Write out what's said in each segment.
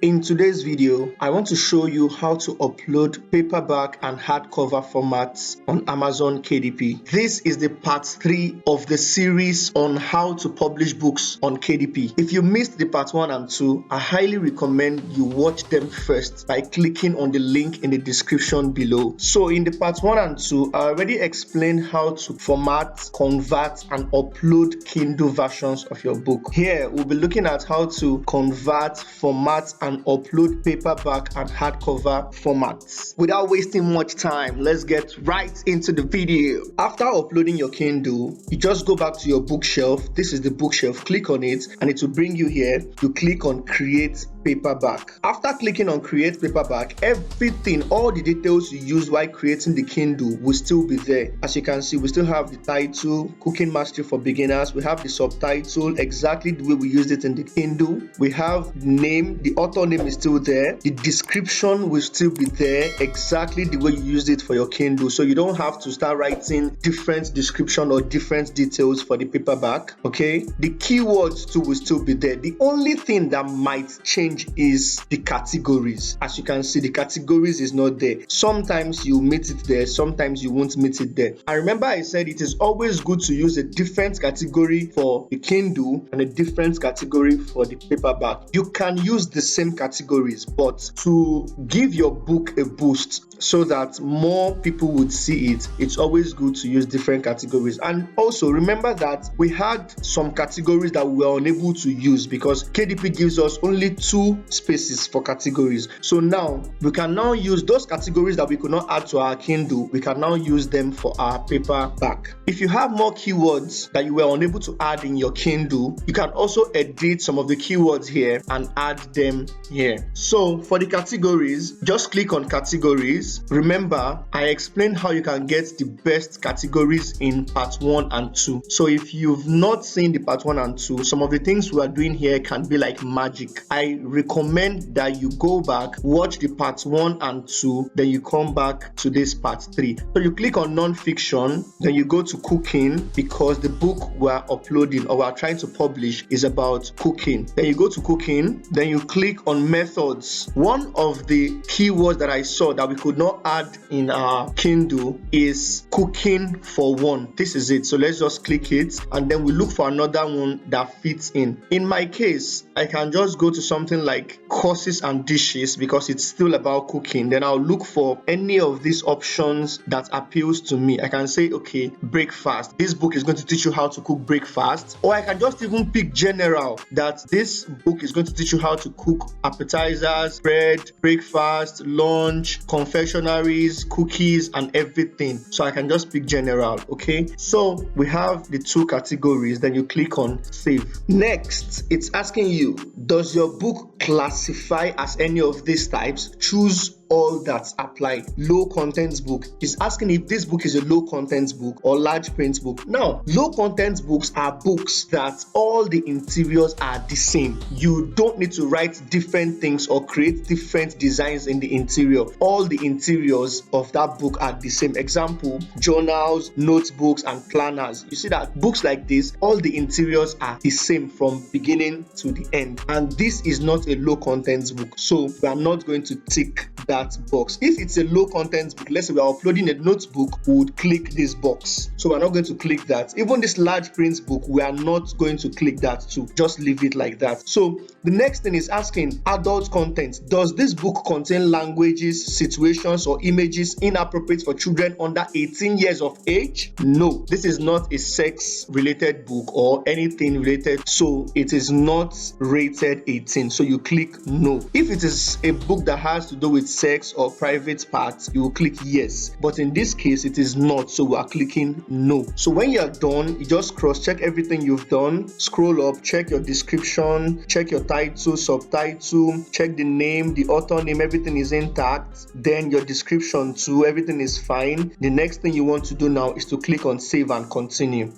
In today's video, I want to show you how to upload paperback and hardcover formats on Amazon KDP. This is the part 3 of the series on how to publish books on KDP. If you missed the part 1 and 2, I highly recommend you watch them first by clicking on the link in the description below. So in the part 1 and 2, I already explained how to format, convert, and upload Kindle versions of your book. Here, we'll be looking at how to convert, format, and upload paperback and hardcover formats. Without wasting much time, let's get right into the video. After uploading your Kindle, you just go back to your bookshelf. This is the bookshelf. Click on it and it will bring you here. You click on create paperback. After clicking on create paperback, everything, all the details you used while creating the Kindle will still be there. As you can see, we still have the title, Cooking Mastery for Beginners. We have the subtitle, exactly the way we used it in the Kindle. We have the name, the author name is still there. The description will still be there, exactly the way you used it for your Kindle. So you don't have to start writing different description or different details for the paperback. Okay, the keywords too will still be there. The only thing that might change is the categories. As you can see, the categories is not there. Sometimes you meet it there, sometimes you won't meet it there. And remember, I said it is always good to use a different category for the Kindle and a different category for the paperback. You can use the same categories, but to give your book a boost so that more people would see it, it's always good to use different categories. And also remember that we had some categories that we were unable to use because KDP gives us only 2 spaces for categories. So now we can now use those categories that we could not add to our Kindle. We can now use them for our paperback. If you have more keywords that you were unable to add in your Kindle, you can also edit some of the keywords here and add them here. So for the categories, just click on categories. Remember, I explained how you can get the best categories in part 1 and 2. So if you've not seen the part 1 and 2, some of the things we are doing here can be like magic. I recommend that you go back, watch the part 1 and 2, then you come back to this part 3. So you click on non-fiction, then you go to cooking because the book we're uploading or we're trying to publish is about cooking. Then you go to cooking, then you click on methods. One of the keywords that I saw that we could not add in our Kindle is cooking for one. This is it. So let's just click it and then we look for another one that fits in. In my case, I can just go to something like courses and dishes because it's still about cooking. Then I'll look for any of these options that appeals to me. I can say, okay, breakfast. This book is going to teach you how to cook breakfast. Or I can just even pick general, that this book is going to teach you how to cook appetizers, bread, breakfast, lunch, confectionaries, cookies, and everything. So I can just pick general. Okay, so we have the 2 categories. Then you click on save. Next, it's asking you, does your book classify as any of these types? Choose all that apply. Low content book is asking if this book is a low content book or large print book. Now, low content books are books that all the interiors are the same. You don't need to write different things or create different designs in the interior. All the interiors of that book are the same. Example, journals, notebooks, and planners. You see that books like this, all the interiors are the same from beginning to the end. And this is not a low content book, so we are not going to tick that box. If it's a low content book, let's say we are uploading a notebook, we would click this box. So we're not going to click that. Even this large print book, we are not going to click that too. Just leave it like that. So the next thing is asking adult content. Does this book contain languages, situations, or images inappropriate for children under 18 years of age? No, this is not a sex related book or anything related, so it is not rated 18. So you click no. If it is a book that has to do with sex or private parts, you will click yes. But in this case, it is not, so we are clicking no. So when you are done, you just cross-check everything you've done, scroll up, check your description, check your title, subtitle, check the name, the author name, everything is intact. Then your description too, everything is fine. The next thing you want to do now is to click on save and continue.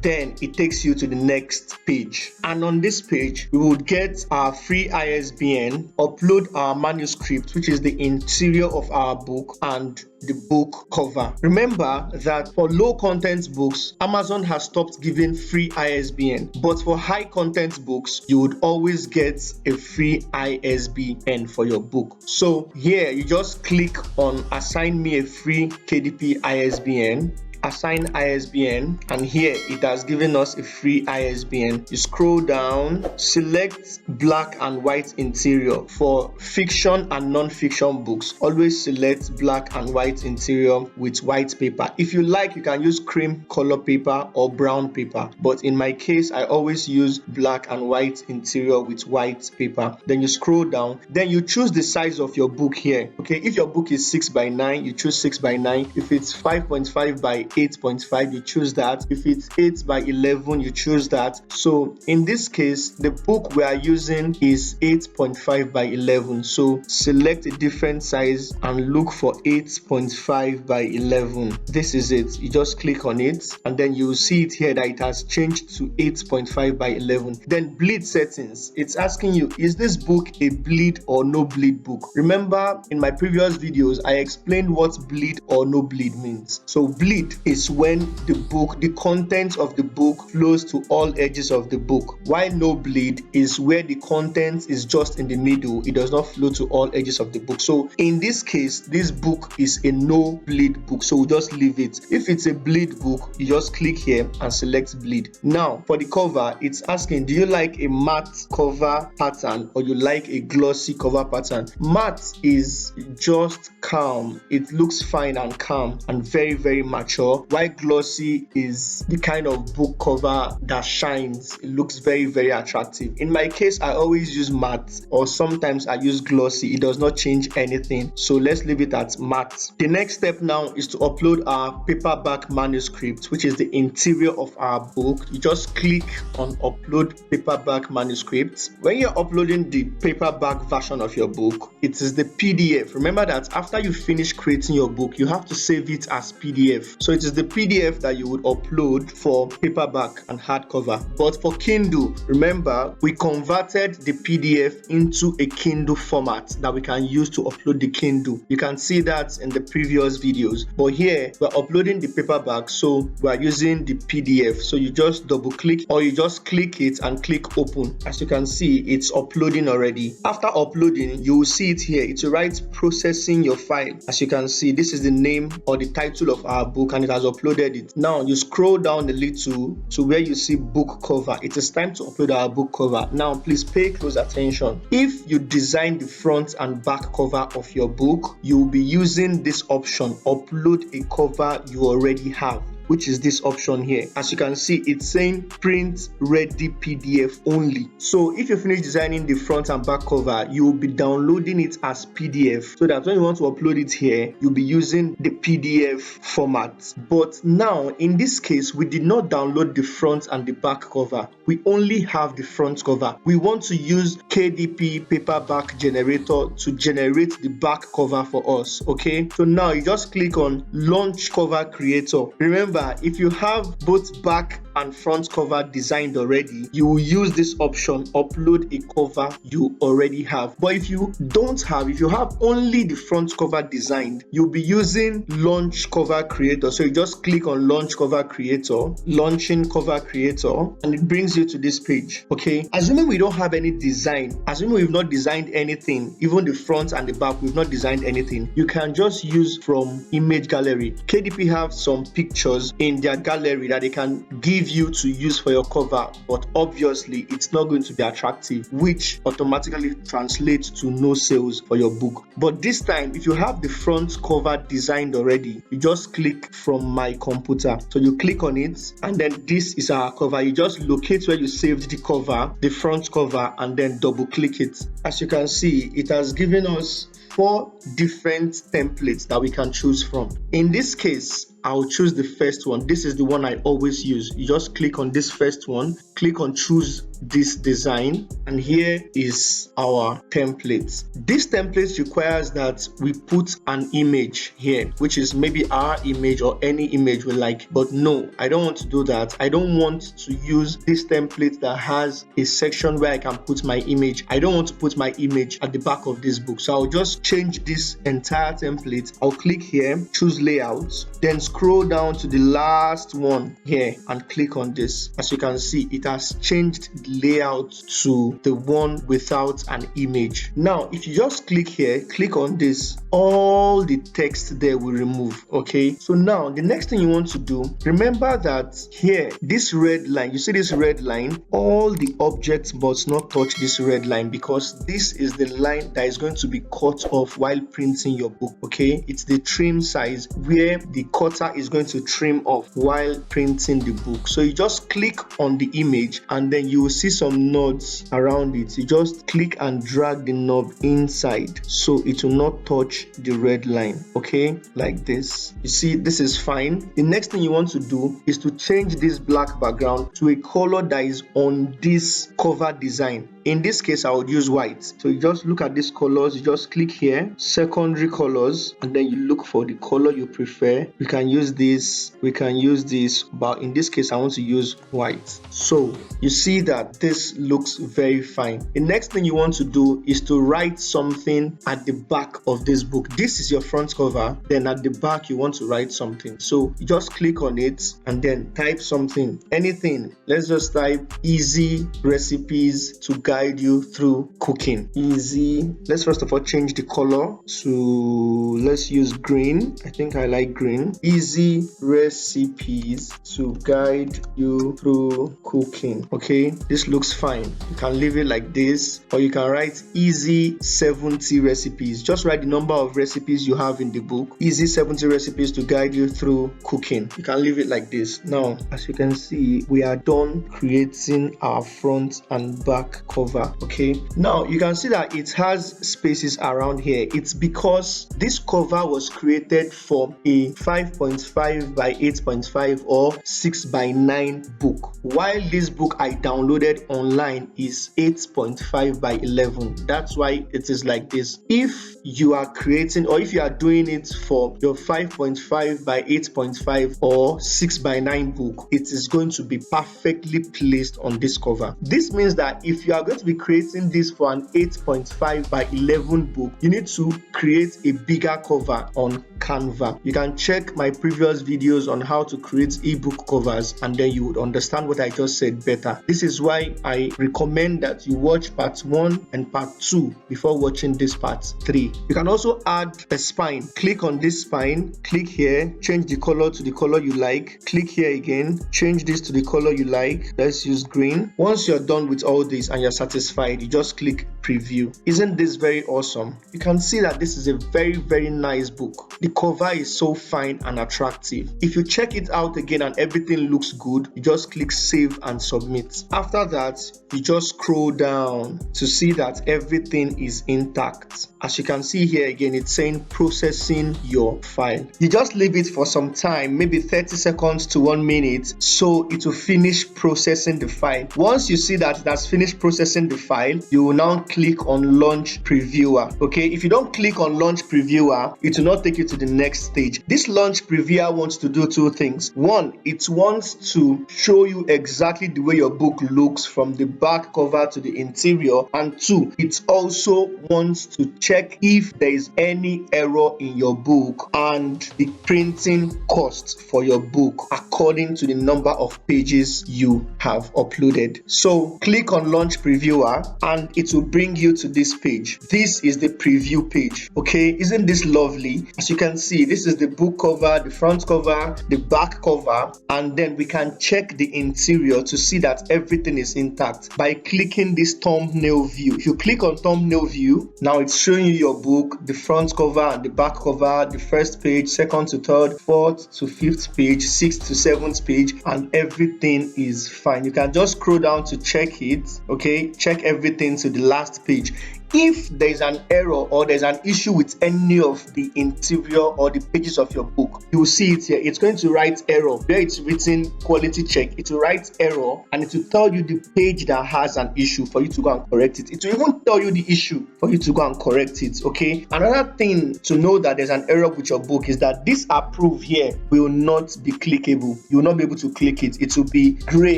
then it takes you to the next page. And on this page, we would get our free ISBN, upload our manuscript, which is the interior of our book, and the book cover. Remember that for low content books, Amazon has stopped giving free ISBN, but for high content books, you would always get a free ISBN for your book. So here you just click on assign me a free KDP ISBN, assign ISBN, and here it has given us a free ISBN. You scroll down, select black and white interior. For fiction and non-fiction books, always select black and white interior with white paper. If you like, you can use cream color paper or brown paper, but in my case I always use black and white interior with white paper. Then you scroll down, then you choose the size of your book here. Okay, if your book is 6x9, you choose 6x9. If it's 5.5 by 8.5, you choose that. If it's 8 by 11, you choose that. So in this case, the book we are using is 8.5 by 11. So select a different size and look for 8.5 by 11. This is it. You just click on it and then you will see it here that it has changed to 8.5 by 11. Then bleed settings. It's asking you, is this book a bleed or no bleed book? Remember in my previous videos, I explained what bleed or no bleed means. So bleed is when the content of the book flows to all edges of the book, while no bleed is where the content is just in the middle. It does not flow to all edges of the book. So in this case, this book is a no bleed book, so we'll just leave it. If it's a bleed book, you just click here and select bleed. Now for the cover, it's asking, do you like a matte cover pattern or you like a glossy cover pattern? Matte is just calm, it looks fine and calm and very, very mature, while glossy is the kind of book cover that shines. It looks very, very attractive. In my case, I always use matte, or sometimes I use glossy. It does not change anything, so let's leave it at matte. The next step now is to upload our paperback manuscript, which is the interior of our book. You just click on upload paperback manuscript. When you're uploading the paperback version of your book, it is the PDF. Remember that after you finish creating your book, you have to save it as PDF. So it is the PDF that you would upload for paperback and hardcover. But for Kindle, remember, we converted the PDF into a Kindle format that we can use to upload the Kindle. You can see that in the previous videos. But here, we're uploading the paperback, so we're using the PDF. So you just double click or you just click it and click open. As you can see, it's uploading already. After uploading, you will see it here. It will write processing your file. As you can see, this is the name or the title of our book and it has uploaded it. Now you scroll down a little to where you see book cover. It is time to upload our book cover. Now please pay close attention. If you design the front and back cover of your book, you will be using this option, upload a cover you already have, which is this option here. As you can see, it's saying print ready PDF only. So if you finish designing the front and back cover, you will be downloading it as PDF, so that when you want to upload it here, you'll be using the PDF format. But now in this case, we did not download the front and the back cover. We only have the front cover. We want to use KDP paperback generator to generate the back cover for us. Okay, so now you just click on launch cover creator. Remember, if you have both back and front cover designed already, you will use this option, upload a cover you already have. But if you don't have, if you have only the front cover designed, you'll be using launch cover creator. So you just click on launch cover creator, launching cover creator, and it brings you to this page. Okay, assuming we don't have any design, assuming we've not designed anything, even the front and the back, we've not designed anything, you can just use from image gallery. KDP have some pictures in their gallery that they can give you to use for your cover, but obviously it's not going to be attractive, which automatically translates to no sales for your book. But this time, if you have the front cover designed already, you just click from my computer. So you click on it and then this is our cover. You just locate where you saved the cover, the front cover, and then double click it. As you can see, it has given us 4 different templates that we can choose from. In this case, I'll choose the first one. This is the one I always use. You just click on this first one, click on choose this design, and here is our template. This template requires that we put an image here, which is maybe our image or any image we like, but no, I don't want to do that. I don't want to use this template that has a section where I can put my image. I don't want to put my image at the back of this book, so I'll just change this entire template. I'll click here, choose layout, then scroll down to the last one here and click on this. As you can see, it has changed the layout to the one without an image. Now if you just click here, click on this, all the text there will remove. Okay, so now the next thing you want to do, remember that here, this red line, you see this red line, all the objects must not touch this red line, because this is the line that is going to be cut off while printing your book. Okay, it's the trim size where the cutter is going to trim off while printing the book. So you just click on the image and then you will see some nodes around it. You just click and drag the knob inside so it will not touch the red line. Okay, like this. You see, this is fine. The next thing you want to do is to change this black background to a color that is on this cover design. In this case, I would use white. So you just look at these colors, you just click here, secondary colors, and then you look for the color you prefer. We can use this, but in this case, I want to use white. So you see that this looks very fine. The next thing you want to do is to write something at the back of this book. This is your front cover, then at the back you want to write something. So you just click on it and then type something, anything. Let's just type easy recipes to guide you through cooking. Easy. Let's first of all change the color to, let's use green. I think I like green. Easy recipes to guide you through cooking. Okay, this looks fine. You can leave it like this, or you can write easy 70 recipes. Just write the number of recipes you have in the book. Easy 70 recipes to guide you through cooking. You can leave it like this. Now, as you can see, we are done creating our front and back cover. Okay, now you can see that it has spaces around here. It's because this cover was created for a 5.5 by 8.5 or 6 by 9 book, while this book I downloaded online is 8.5 by 11. That's why it is like this. If you are creating, or if you are doing it for your 5.5 by 8.5 or 6 by 9 book, it is going to be perfectly placed on this cover. This means that if you are going to be creating this for an 8.5 by 11 book, you need to create a bigger cover on Canva. You can check my previous videos on how to create ebook covers, and then you would understand what I just said better. This is why I recommend that you watch part 1 and part 2 before watching this part 3. You can also add a spine. Click on this spine, click here, change the color to the color you like, click here again, change this to the color you like. Let's use green. Once you're done with all this and you're satisfied, you just click preview. Isn't this very awesome? You can see that this is a very, very nice book. The cover is so fine and attractive. If you check it out again and everything looks good, you just click save and submit. After that, you just scroll down to see that everything is intact. As you can see here again, it's saying processing your file. You just leave it for some time, maybe 30 seconds to 1 minute, so it will finish processing the file. Once you see that it has finished processing the file, you will now click on launch previewer. Okay, if you don't click on launch previewer, it will not take you to the next stage. This launch previewer wants to do two things. One, it wants to show you exactly the way your book looks from the back cover to the interior, and two, it also wants to check if there is any error in your book and the printing cost for your book according to the number of pages you have uploaded. So click on launch previewer and it will bring you to this page. This is the preview page. Okay, isn't this lovely? As you can see, this is the book cover, the front cover, the back cover, and then we can check the interior to see that everything is intact by clicking this thumbnail view. If you click on thumbnail view, now it's showing you your book, the front cover and the back cover, the first page, second to third, fourth to fifth page, sixth to seventh page, and everything is fine. You can just scroll down to check it. Okay, check everything to the last page. if there's an error or there's an issue with any of the interior or the pages of your book, you will see it here. It's going to write error where it's written quality check. It will write error and it will tell you the page that has an issue for you to go and correct it. It will even tell you the issue for you to go and correct it. Okay, another thing to know that there's an error with your book is that this approve here will not be clickable. You will not be able to click it. It will be gray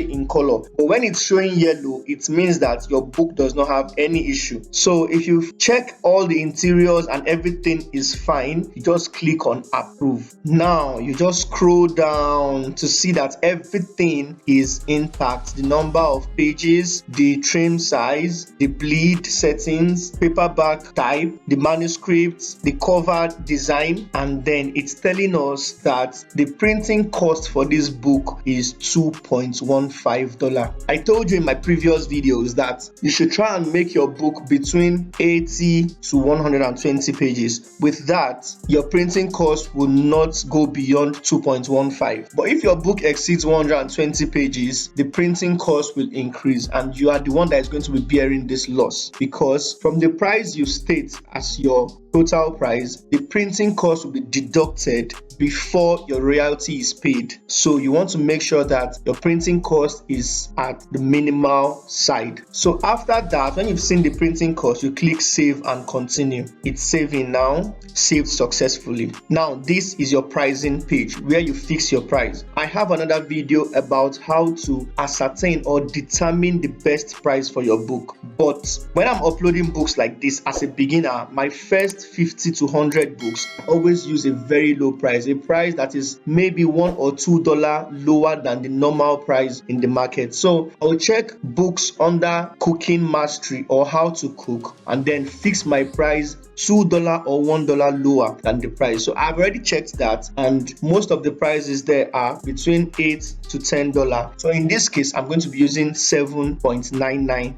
in color, but when it's showing yellow, it means that your book does not have any issue. So if you check all the interiors and everything is fine, you just click on approve. Now you just scroll down to see that everything is intact. The number of pages, the trim size, the bleed settings, paperback type, the manuscript, the cover design, and then it's telling us that the printing cost for this book is $2.15. I told you in my previous videos that you should try and make your book between 80 to 120 pages. With that, your printing cost will not go beyond 2.15. But if your book exceeds 120 pages, the printing cost will increase and you are the one that is going to be bearing this loss, because from the price you state as your total price, the printing cost will be deducted before your royalty is paid. So you want to make sure that your printing cost is at the minimal side. So after that, when you've seen the printing cost, you click save and continue. It's saving now, saved successfully. Now this is your pricing page where you fix your price. I have another video about how to ascertain or determine the best price for your book. But when I'm uploading books like this as a beginner, my first 50 to 100 books, I always use a very low price, a price that is maybe $1 or $2 lower than the normal price in the market. So I'll check books under cooking mastery or how to cook and then fix my price $2 or $1 lower than the price. So I've already checked that, and most of the prices there are between $8 to $10. So in this case, I'm going to be using $7.99.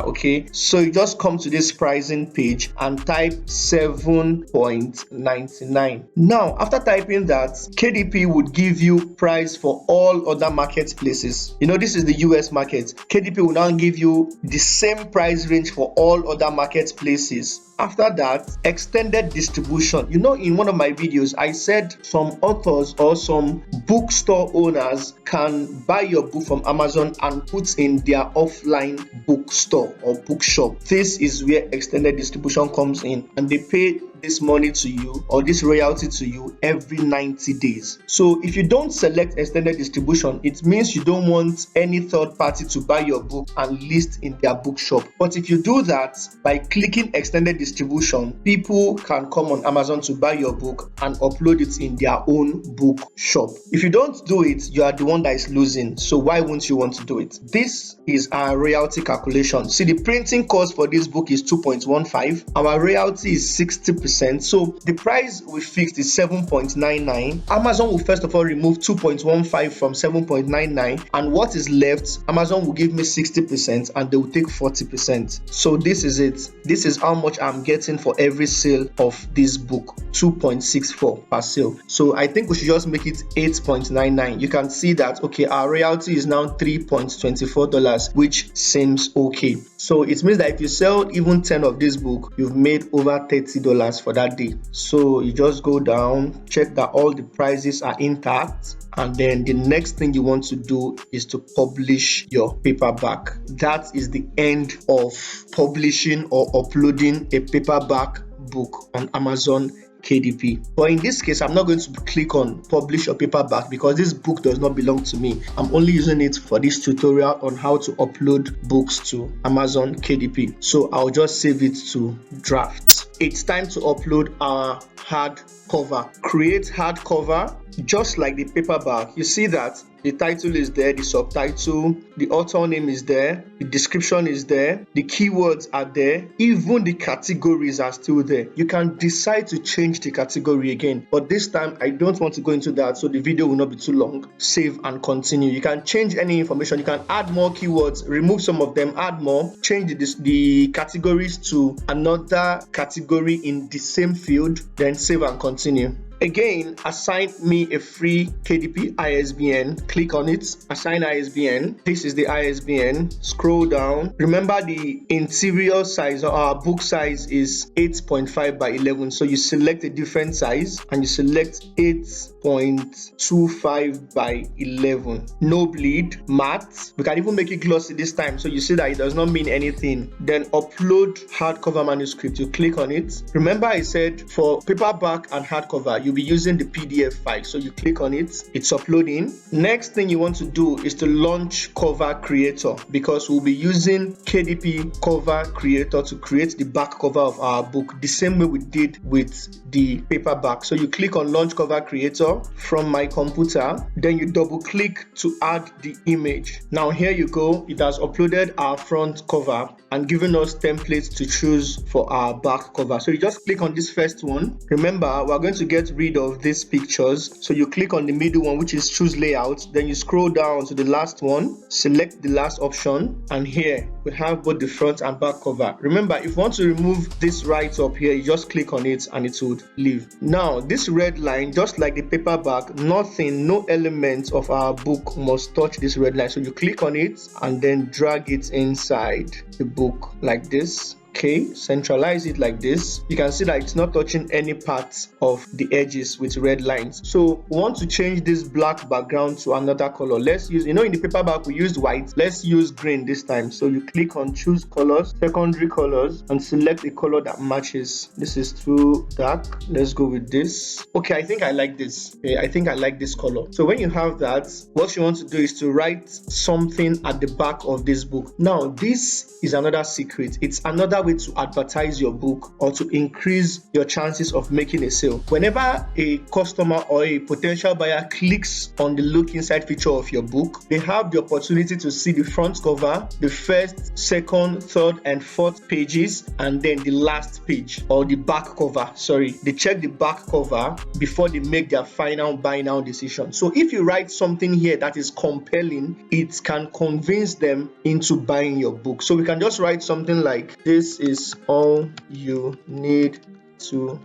Okay, so you just come to this pricing page and type $7.99. Now, after typing that, KDP would give you price for all other marketplaces. You know, this is the US market. KDP will now give you the same price range for all other marketplaces. After that, extended distribution. You know, in one of my videos, I said some authors or some bookstore owners can buy your book from Amazon and put in their offline bookstore or bookshop. This is where extended distribution comes in, and they pay this money to you or this royalty to you every 90 days. So if you don't select extended distribution, it means you don't want any third party to buy your book and list in their bookshop. But if you do that, by clicking extended distribution, people can come on Amazon to buy your book and upload it in their own bookshop. If you don't do it, you are the one that is losing. So why won't you want to do it? This is our royalty calculation. See, the printing cost for this book is 2.15. Our royalty is 60%. So the price we fixed is 7.99. Amazon will first of all remove 2.15 from 7.99, and what is left, Amazon will give me 60% and they will take 40%. So this is it. This is how much I'm getting for every sale of this book, 2.64 per sale. So I think we should just make it 8.99. You can see that, okay, our royalty is now $3.24, which seems okay. So it means that if you sell even 10 of this book, you've made over $30 for that day. So you just go down, check that all the prices are intact, and then the next thing you want to do is to publish your paperback. That is the end of publishing or uploading a paperback book on Amazon KDP. But in this case, I'm not going to click on publish or paperback because this book does not belong to me. I'm only using it for this tutorial on how to upload books to Amazon KDP. So I'll just save it to draft. It's time to upload our hardcover. Create hardcover just like the paperback. You see that the title is there, the subtitle, the author name is there, the description is there, the keywords are there, even the categories are still there. You can decide to change the category again, but this time I don't want to go into that, so the video will not be too long. Save and continue. You can change any information. You can add more keywords, remove some of them, add more, change the categories to another category in the same field, then save and continue. Again, assign me a free KDP ISBN. Click on it, assign ISBN. This is the ISBN. Scroll down. Remember the interior size or our book size is 8.5 by 11. So you select a different size and you select 8.25 by 11. No bleed, matte. We can even make it glossy this time, so you see that it does not mean anything. Then upload hardcover manuscript. You click on it. Remember I said for paperback and hardcover you'll be using the PDF file, so you click on it. It's uploading. Next thing you want to do is to launch Cover Creator, because we'll be using KDP Cover Creator to create the back cover of our book the same way we did with the paperback. So you click on launch Cover Creator from my computer, then you double click to add the image. Now here you go, it has uploaded our front cover and given us templates to choose for our back cover. So you just click on this first one. Remember, we're going to get rid of these pictures, so you click on the middle one, which is choose layout. Then you scroll down to the last one, select the last option, and here we have both the front and back cover. Remember, if you want to remove this right up here, you just click on it and it would leave. Now this red line, just like the paperback, no element of our book must touch this red line. So you click on it and then drag it inside the book like this. Okay, centralize it like this. You can see that it's not touching any parts of the edges with red lines. So we want to change this black background to another color. Let's use, in the paperback we used white. Let's use green this time. So you click on choose colors, secondary colors, and select a color that matches. This is too dark. Let's go with this. Okay, I think I like this. Okay, I think I like this color. So when you have that, what you want to do is to write something at the back of this book. Now this is another secret. It's another way to advertise your book or to increase your chances of making a sale. Whenever a customer or a potential buyer clicks on the look inside feature of your book, they have the opportunity to see the front cover, the first, second, third, and fourth pages, and then the last page, or the back cover. Sorry, they check the back cover before they make their final buy now decision. So if you write something here that is compelling, it can convince them into buying your book. So we can just write something like, this is all you need to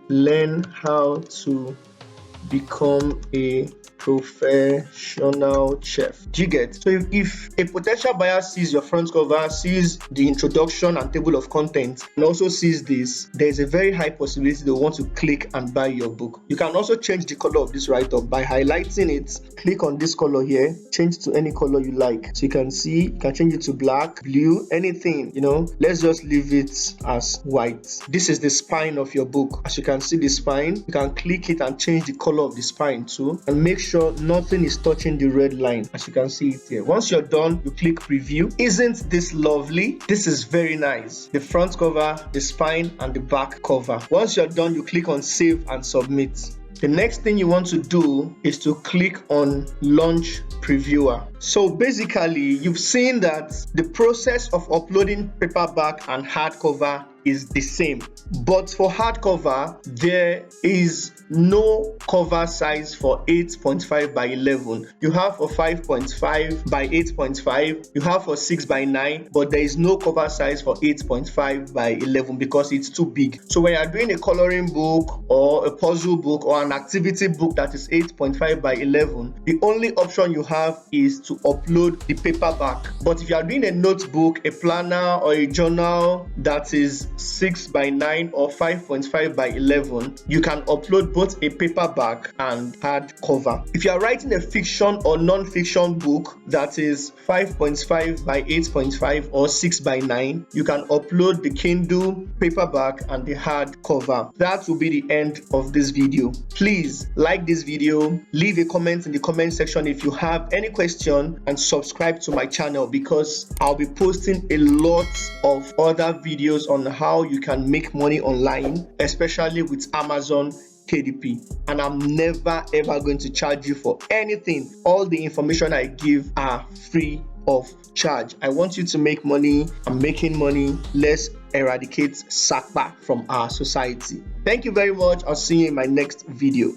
learn how to become a professional chef. Do you get? So if a potential buyer sees your front cover, sees the introduction and table of contents, and also sees this, there's a very high possibility they want to click and buy your book. You can also change the color of this write-up by highlighting it. Click on this color here, change to any color you like. So you can see, you can change it to black, blue, anything, let's just leave it as white. This is the spine of your book. As you can see the spine, you can click it and change the color of the spine too, and make sure nothing is touching the red line, as you can see it here. Once you're done, you click preview. Isn't this lovely? This is very nice. The front cover, the spine, and the back cover. Once you're done, you click on save and submit. The next thing you want to do is to click on Launch Previewer. So basically, you've seen that the process of uploading paperback and hardcover is the same. But for hardcover, there is no cover size for 8.5 by 11. You have for 5.5 by 8.5. You have for 6 by 9, but there is no cover size for 8.5 by 11 because it's too big. So when you're doing a coloring book or a puzzle book or an activity book that is 8.5 by 11, the only option you have is to upload the paperback. But if you are doing a notebook, a planner, or a journal that is 6 by 9 or 5.5 by 11, you can upload both a paperback and hardcover. If you are writing a fiction or non-fiction book that is 5.5 by 8.5 or 6 by 9, you can upload the Kindle, paperback, and the hardcover. That will be the end of this video. Please like this video, leave a comment in the comment section if you have any question, and subscribe to my channel because I'll be posting a lot of other videos on how you can make money online, especially with Amazon KDP. And I'm never ever going to charge you for anything. All the information I give are free of charge. I want you to make money. I'm making money. Let's eradicate SACPA from our society. Thank you very much. I'll see you in my next video.